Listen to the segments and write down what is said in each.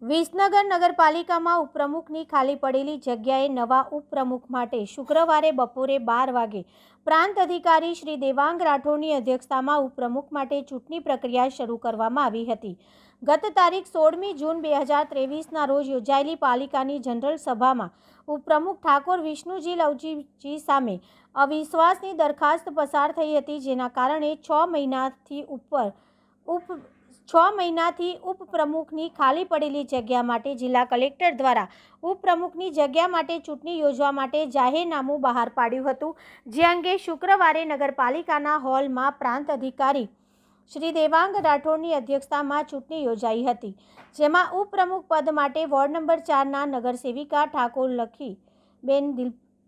વિસનગર નગરપાલિકામાં ઉપપ્રમુખની ખાલી પડેલી જગ્યાએ નવા ઉપપ્રમુખ માટે શુક્રવારે બપોરે 12 વાગે પ્રાંત અધિકારી શ્રી દેવાંગ રાઠોડની અધ્યક્ષતામાં ઉપપ્રમુખ માટે ચૂંટણી પ્રક્રિયા શરૂ કરવામાં આવી હતી। ગત તારીખ 16મી જૂન 2023ના રોજ યોજાયેલી પાલિકાની જનરલ સભામાં ઉપપ્રમુખ ઠાકોર વિષ્ણુજી લવજીજી સામે અવિશ્વાસની દરખાસ્ત પસાર થઈ હતી, જેના કારણે 6 મહિનાથી ઉપપ્રમુખની ખાલી પડેલી જગ્યા માટે જિલ્લા કલેક્ટર દ્વારા ઉપપ્રમુખની જગ્યા માટે ચૂંટણી યોજવા માટે જાહેરનામું બહાર પાડ્યું હતું, જે અંગે શુક્રવારે નગરપાલિકાના હોલમાં પ્રાંત અધિકારી શ્રી દેવાંગ રાઠોડની અધ્યક્ષતામાં ચૂંટણી યોજાઈ હતી, જેમાં ઉપપ્રમુખ પદ માટે વોર્ડ નંબર 4ના નગરસેવિકા ઠાકોર લખીબેન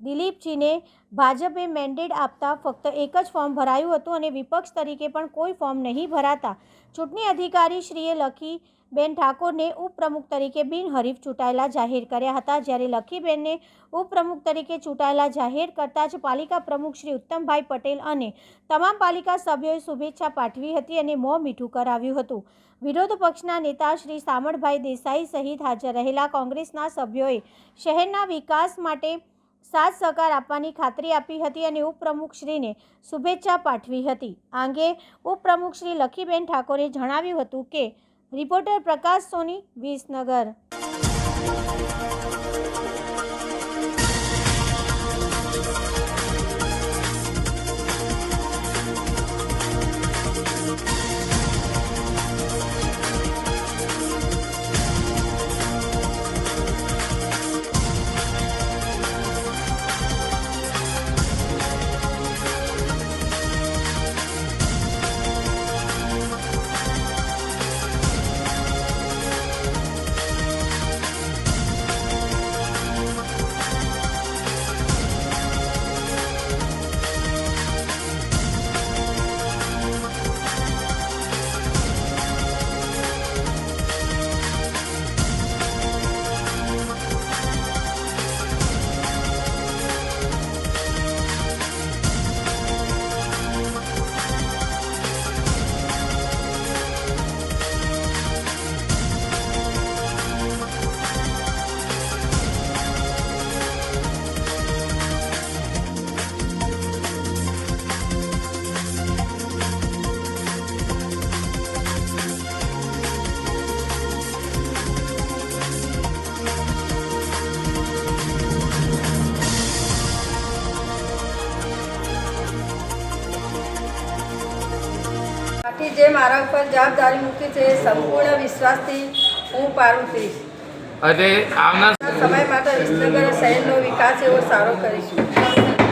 દિલીપજીને ભાજપે મેન્ડેટ આપતા ફક્ત એક જ ફોર્મ ભરાયું હતું અને વિપક્ષ તરીકે પણ કોઈ ફોર્મ નહીં ભરાતા ચૂંટણી અધિકારી શ્રીએ લખીબેન ઠાકોરને ઉપપ્રમુખ તરીકે બિનહરીફ ચૂંટાયેલા જાહેર કર્યા હતા। જ્યારે લખીબેનને ઉપપ્રમુખ તરીકે ચૂંટાયેલા જાહેર કરતાં જ પાલિકા પ્રમુખ શ્રી ઉત્તમભાઈ પટેલ અને તમામ પાલિકા સભ્યોએ શુભેચ્છા પાઠવી હતી અને મોં મીઠું કરાવ્યું હતું। વિરોધ પક્ષના નેતા શ્રી સામળભાઈ દેસાઈ સહિત હાજર રહેલા કોંગ્રેસના સભ્યોએ શહેરના વિકાસ માટે સાથ સહકાર આપવાની ખાતરી આપી હતી અને ઉપપ્રમુખશ્રીને શુભેચ્છા પાઠવી હતી। આ અંગે ઉપપ્રમુખશ્રી લખીબેન ઠાકોરે જણાવ્યું હતું કે રિપોર્ટર પ્રકાશ સોની, વિસનગર। જે મારા ઉપર જવાબદારી મૂકી છે સંપૂર્ણ વિશ્વાસથી હું પાર ઉતરીશ અને આવનાર સમય માટે વિસનગર શહેરનો વિકાસ એવો સારો કરીશું।